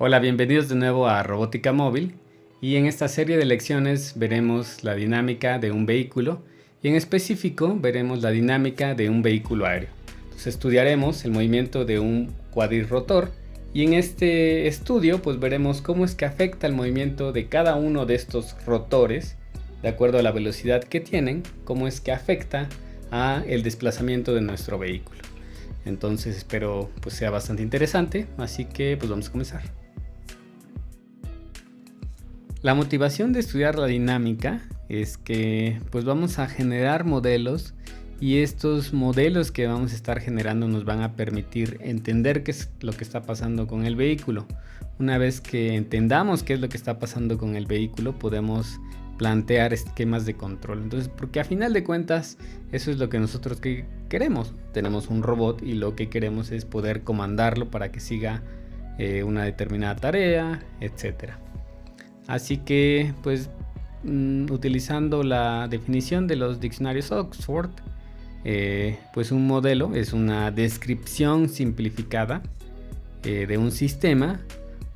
Hola, bienvenidos de nuevo a Robótica Móvil, y en esta serie de lecciones veremos la dinámica de un vehículo y en específico veremos la dinámica de un vehículo aéreo. Entonces estudiaremos el movimiento de un cuadrirrotor y en este estudio pues veremos cómo es que afecta el movimiento de cada uno de estos rotores de acuerdo a la velocidad que tienen, cómo es que afecta a el desplazamiento de nuestro vehículo. Entonces espero pues sea bastante interesante, así que pues vamos a comenzar. La motivación de estudiar la dinámica es que pues vamos a generar modelos y estos modelos que vamos a estar generando nos van a permitir entender qué es lo que está pasando con el vehículo. Una vez que entendamos qué es lo que está pasando con el vehículo, podemos plantear esquemas de control. Entonces, porque a final de cuentas eso es lo que nosotros queremos. Tenemos un robot y lo que queremos es poder comandarlo para que siga una determinada tarea, etcétera. Así que pues utilizando la definición de los diccionarios Oxford, pues un modelo es una descripción simplificada de un sistema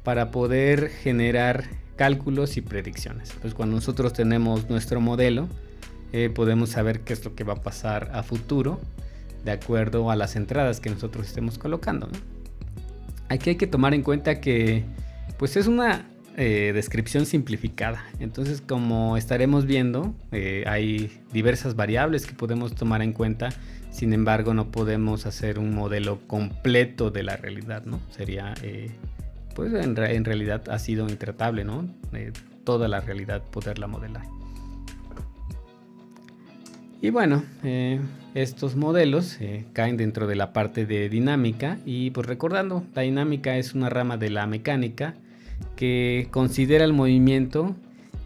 para poder generar cálculos y predicciones. Pues cuando nosotros tenemos nuestro modelo, podemos saber qué es lo que va a pasar a futuro de acuerdo a las entradas que nosotros estemos colocando, ¿no? Aquí hay que tomar en cuenta que pues es una descripción simplificada. Entonces, como estaremos viendo, hay diversas variables que podemos tomar en cuenta. Sin embargo, no podemos hacer un modelo completo de la realidad, ¿no? Sería, pues en realidad ha sido intratable, ¿no? Toda la realidad poderla modelar. Y bueno, estos modelos caen dentro de la parte de dinámica y pues recordando, la dinámica es una rama de la mecánica que considera el movimiento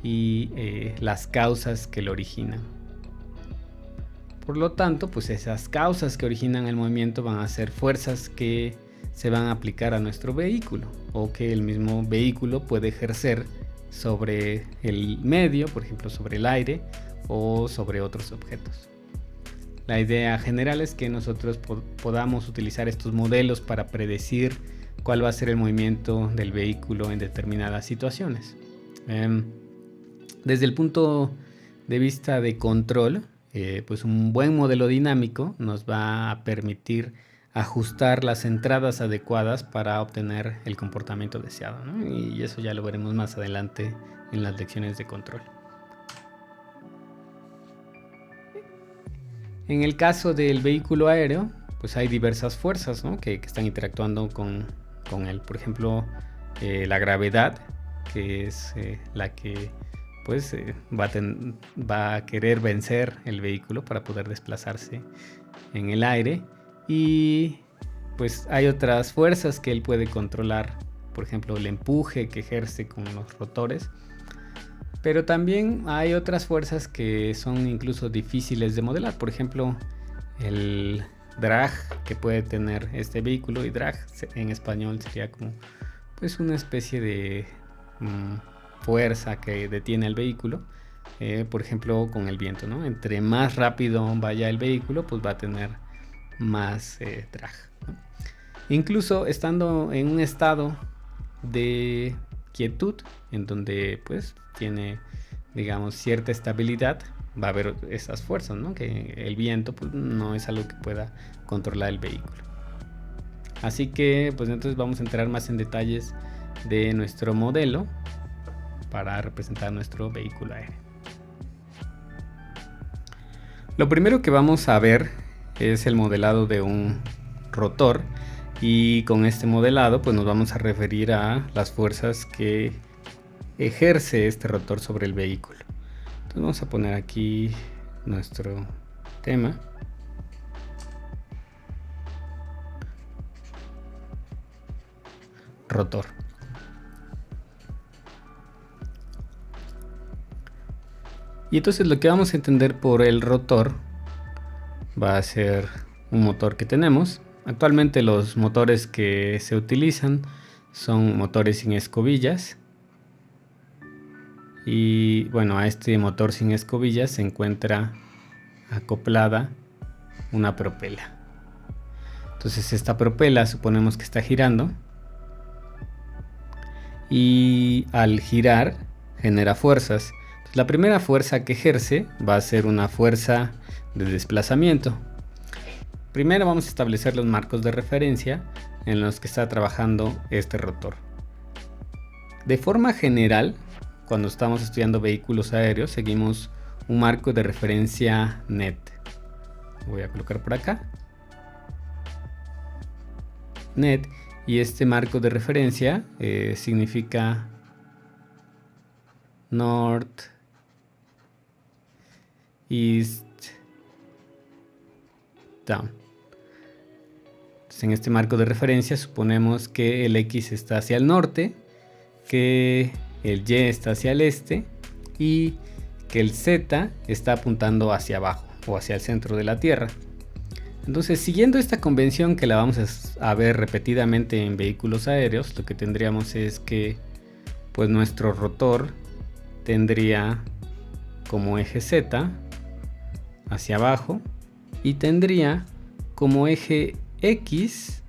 y las causas que lo originan. Por lo tanto, pues esas causas que originan el movimiento van a ser fuerzas que se van a aplicar a nuestro vehículo o que el mismo vehículo puede ejercer sobre el medio, por ejemplo sobre el aire o sobre otros objetos. La idea general es que nosotros podamos utilizar estos modelos para predecir cuál va a ser el movimiento del vehículo en determinadas situaciones. Desde el punto de vista de control, pues un buen modelo dinámico nos va a permitir ajustar las entradas adecuadas para obtener el comportamiento deseado, ¿no? Y eso ya lo veremos más adelante en las lecciones de control. En el caso del vehículo aéreo, pues hay diversas fuerzas, ¿no? que están interactuando con él. Por ejemplo, la gravedad, que es la que pues va a querer vencer el vehículo para poder desplazarse en el aire. Y pues hay otras fuerzas que él puede controlar, por ejemplo el empuje que ejerce con los rotores. Pero también hay otras fuerzas que son incluso difíciles de modelar. Por ejemplo, el drag que puede tener este vehículo, y drag en español sería como pues una especie de fuerza que detiene al vehículo, por ejemplo con el viento, ¿no? Entre más rápido vaya el vehículo, pues va a tener más drag, ¿no? Incluso estando en un estado de quietud, en donde pues tiene, digamos, cierta estabilidad, va a haber esas fuerzas, ¿no? Que el viento pues no es algo que pueda controlar el vehículo. Así que pues entonces vamos a entrar más en detalles de nuestro modelo para representar nuestro vehículo aéreo. Lo primero que vamos a ver es el modelado de un rotor, y con este modelado pues nos vamos a referir a las fuerzas que ejerce este rotor sobre el vehículo. Entonces vamos a poner aquí nuestro tema. Rotor. Y entonces lo que vamos a entender por el rotor va a ser un motor que tenemos. Actualmente los motores que se utilizan son motores sin escobillas. Y bueno, a este motor sin escobillas se encuentra acoplada una propela. Entonces esta propela suponemos que está girando y al girar genera fuerzas. La primera fuerza que ejerce va a ser una fuerza de desplazamiento. Primero vamos a establecer los marcos de referencia en los que está trabajando este rotor. De forma general, cuando estamos estudiando vehículos aéreos, seguimos un marco de referencia NET. Voy a colocar por acá NET, y este marco de referencia significa North, East, Down. Entonces, en este marco de referencia suponemos que el X está hacia el norte, que el Y está hacia el este y que el Z está apuntando hacia abajo o hacia el centro de la Tierra. Entonces, siguiendo esta convención que la vamos a ver repetidamente en vehículos aéreos, lo que tendríamos es que pues nuestro rotor tendría como eje Z hacia abajo y tendría como eje X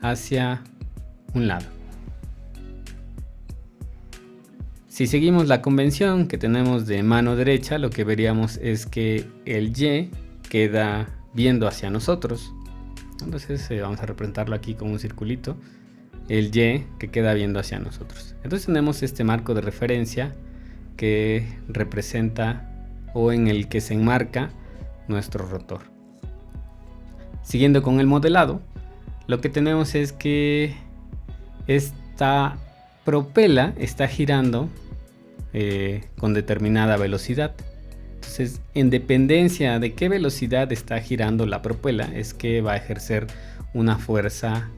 hacia un lado. Si seguimos la convención que tenemos de mano derecha, lo que veríamos es que el Y queda viendo hacia nosotros. Entonces vamos a representarlo aquí con un circulito. El Y que queda viendo hacia nosotros. Entonces tenemos este marco de referencia que representa o en el que se enmarca nuestro rotor. Siguiendo con el modelado, lo que tenemos es que esta propela está girando con determinada velocidad. Entonces, en dependencia de qué velocidad está girando la propela, es que va a ejercer una fuerza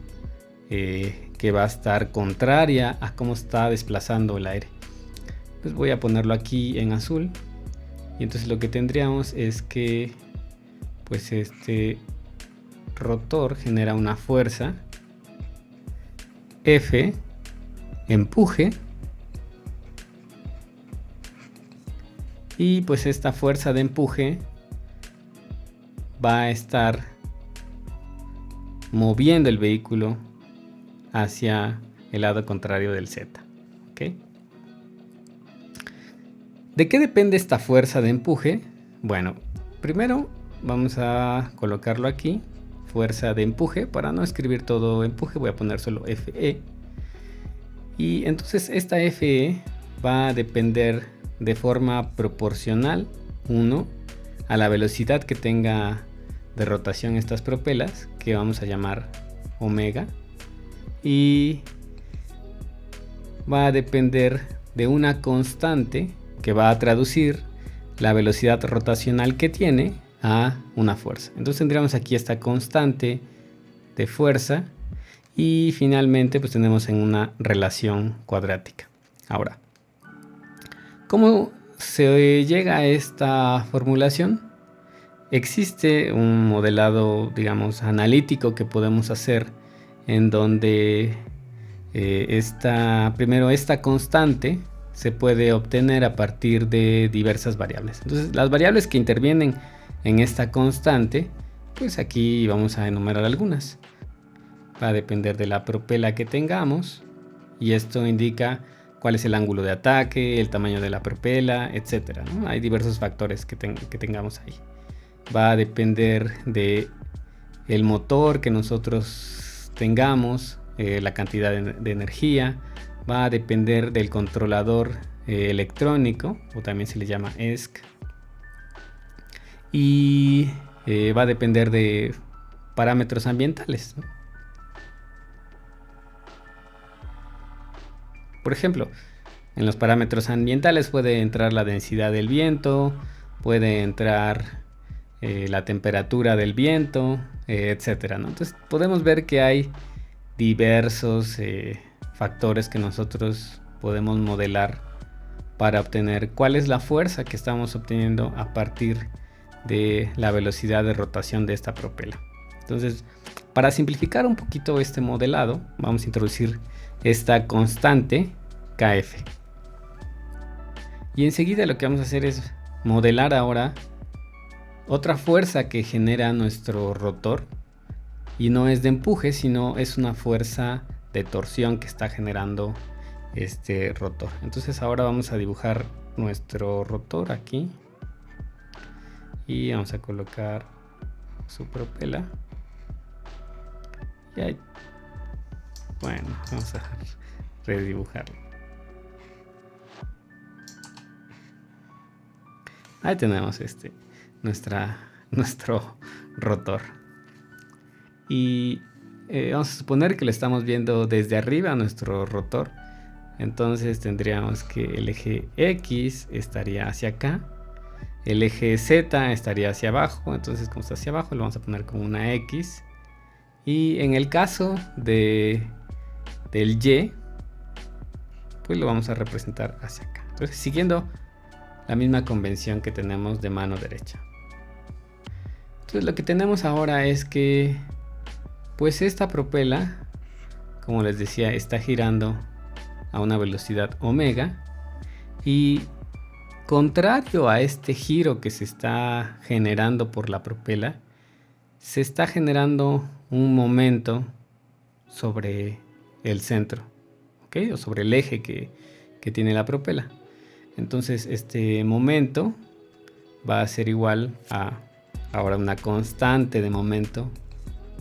que va a estar contraria a cómo está desplazando el aire. Pues voy a ponerlo aquí en azul. Y entonces lo que tendríamos es que pues este rotor genera una fuerza F, empuje, y pues esta fuerza de empuje va a estar moviendo el vehículo hacia el lado contrario del Z. ¿Okay? ¿De qué depende esta fuerza de empuje? Bueno, primero vamos a colocarlo aquí, fuerza de empuje. Para no escribir todo empuje voy a poner solo FE. Y entonces esta FE va a depender de forma proporcional, 1, a la velocidad que tenga de rotación estas propelas, que vamos a llamar omega, y va a depender de una constante que va a traducir la velocidad rotacional que tiene a una fuerza. Entonces tendríamos aquí esta constante de fuerza y finalmente pues tenemos en una relación cuadrática. Ahora, ¿cómo se llega a esta formulación? Existe un modelado, digamos, analítico que podemos hacer en donde primero esta constante se puede obtener a partir de diversas variables. Entonces, las variables que intervienen en esta constante, pues aquí vamos a enumerar algunas. Va a depender de la propela que tengamos y esto indica cuál es el ángulo de ataque, el tamaño de la propela, etcétera, ¿no? Hay diversos factores que tengamos ahí. Va a depender de el motor que nosotros tengamos, la cantidad de energía. Va a depender del controlador electrónico, o también se le llama ESC. Y va a depender de parámetros ambientales, ¿no? Por ejemplo, en los parámetros ambientales puede entrar la densidad del viento, puede entrar la temperatura del viento, etcétera, ¿no? Entonces podemos ver que hay diversos factores que nosotros podemos modelar para obtener cuál es la fuerza que estamos obteniendo a partir de la velocidad de rotación de esta propela. Entonces, para simplificar un poquito este modelado, vamos a introducir esta constante KF. Y enseguida lo que vamos a hacer es modelar ahora otra fuerza que genera nuestro rotor. Y no es de empuje, sino es una fuerza de torsión que está generando este rotor. Entonces ahora vamos a dibujar nuestro rotor aquí y vamos a colocar su propela y ahí, bueno, vamos a redibujarlo. Ahí tenemos nuestro rotor. Y vamos a suponer que lo estamos viendo desde arriba nuestro rotor. Entonces tendríamos que el eje X estaría hacia acá. El eje Z estaría hacia abajo. Entonces, como está hacia abajo, lo vamos a poner como una X. Y en el caso del Y, pues lo vamos a representar hacia acá. Entonces, siguiendo la misma convención que tenemos de mano derecha. Entonces lo que tenemos ahora es que pues esta propela, como les decía, está girando a una velocidad omega, y contrario a este giro que se está generando por la propela, se está generando un momento sobre el centro, ¿ok? O sobre el eje que tiene la propela. Entonces este momento va a ser igual a ahora una constante de momento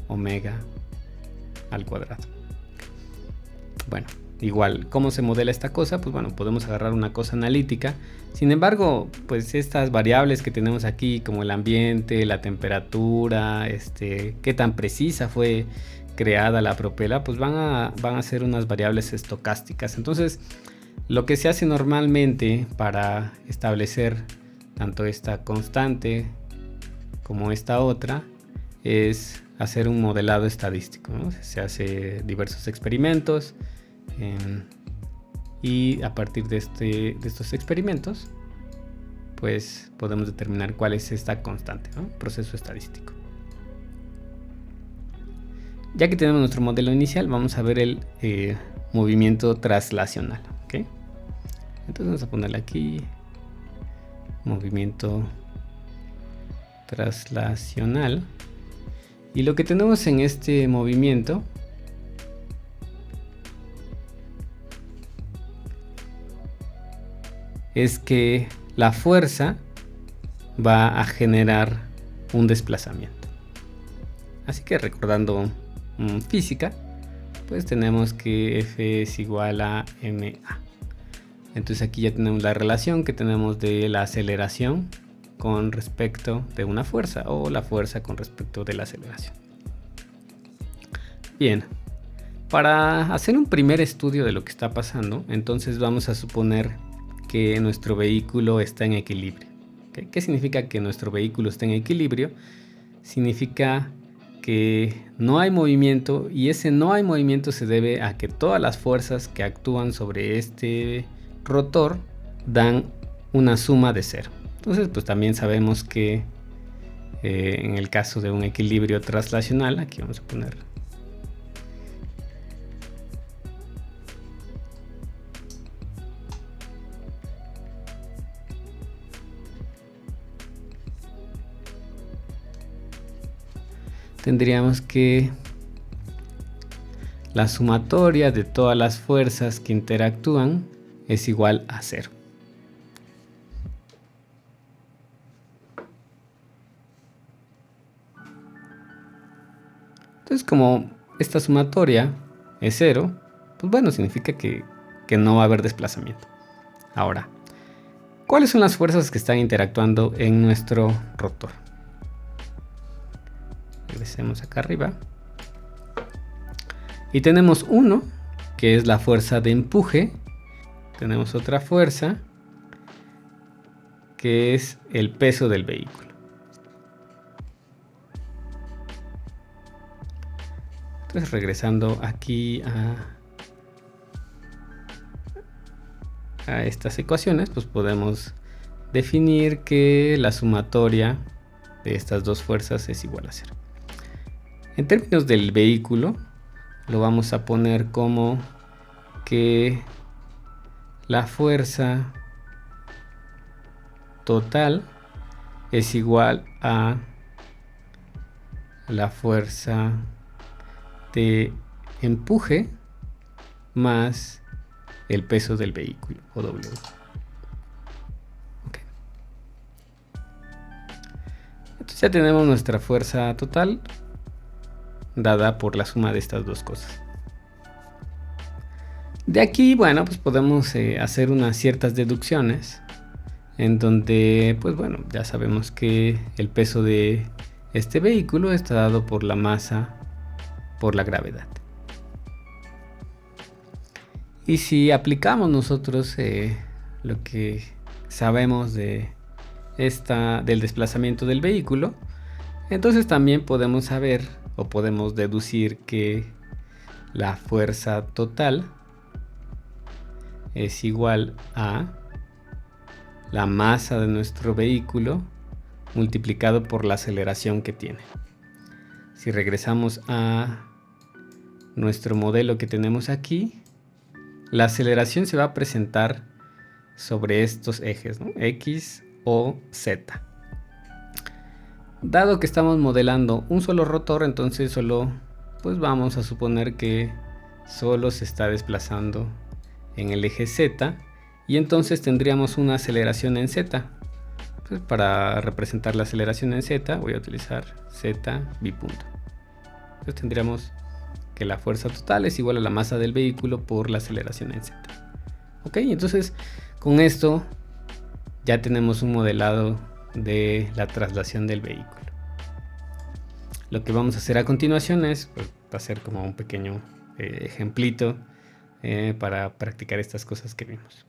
omega al cuadrado. Bueno, igual, ¿cómo se modela esta cosa? Pues bueno, podemos agarrar una cosa analítica. Sin embargo, pues estas variables que tenemos aquí, como el ambiente, la temperatura, qué tan precisa fue creada la propela, pues van a ser unas variables estocásticas. Entonces, lo que se hace normalmente para establecer tanto esta constante como esta otra es hacer un modelado estadístico, ¿no? Se hace diversos experimentos y a partir de estos experimentos pues podemos determinar cuál es esta constante, ¿no? Proceso estadístico. Ya que tenemos nuestro modelo inicial, vamos a ver el movimiento traslacional, ¿ok? Entonces vamos a ponerle aquí movimiento traslacional, y lo que tenemos en este movimiento es que la fuerza va a generar un desplazamiento. Así que recordando física, pues tenemos que F es igual a ma. Entonces aquí ya tenemos la relación que tenemos de la aceleración con respecto de una fuerza, o la fuerza con respecto de la aceleración. Bien, para hacer un primer estudio de lo que está pasando, entonces vamos a suponer que nuestro vehículo está en equilibrio. ¿Okay? ¿Qué significa que nuestro vehículo está en equilibrio? Significa que no hay movimiento, y ese no hay movimiento se debe a que todas las fuerzas que actúan sobre este rotor dan una suma de cero. Entonces pues también sabemos que en el caso de un equilibrio traslacional, aquí vamos a poner tendríamos que la sumatoria de todas las fuerzas que interactúan es igual a cero. Entonces, como esta sumatoria es cero, pues bueno, significa que no va a haber desplazamiento. Ahora, ¿cuáles son las fuerzas que están interactuando en nuestro rotor? Regresemos acá arriba. Y tenemos uno, que es la fuerza de empuje. Tenemos otra fuerza, que es el peso del vehículo. Entonces, regresando aquí a estas ecuaciones, pues podemos definir que la sumatoria de estas dos fuerzas es igual a cero. En términos del vehículo, lo vamos a poner como que la fuerza total es igual a la fuerza de empuje más el peso del vehículo, o W. Okay. Entonces ya tenemos nuestra fuerza total dada por la suma de estas dos cosas. De aquí, bueno, pues podemos hacer unas ciertas deducciones en donde, pues bueno, ya sabemos que el peso de este vehículo está dado por la masa por la gravedad. Y si aplicamos nosotros lo que sabemos del desplazamiento del vehículo, entonces también podemos saber o podemos deducir que la fuerza total es igual a la masa de nuestro vehículo multiplicado por la aceleración que tiene. Si regresamos a nuestro modelo que tenemos aquí, la aceleración se va a presentar sobre estos ejes, ¿no? X o Z. Dado que estamos modelando un solo rotor, entonces pues vamos a suponer que solo se está desplazando en el eje Z, y entonces tendríamos una aceleración en Z. Pues para representar la aceleración en Z voy a utilizar Z bipunto. Entonces tendríamos que la fuerza total es igual a la masa del vehículo por la aceleración en Z. Ok, entonces con esto ya tenemos un modelado de la traslación del vehículo. Lo que vamos a hacer a continuación es hacer como un pequeño ejemplito para practicar estas cosas que vimos.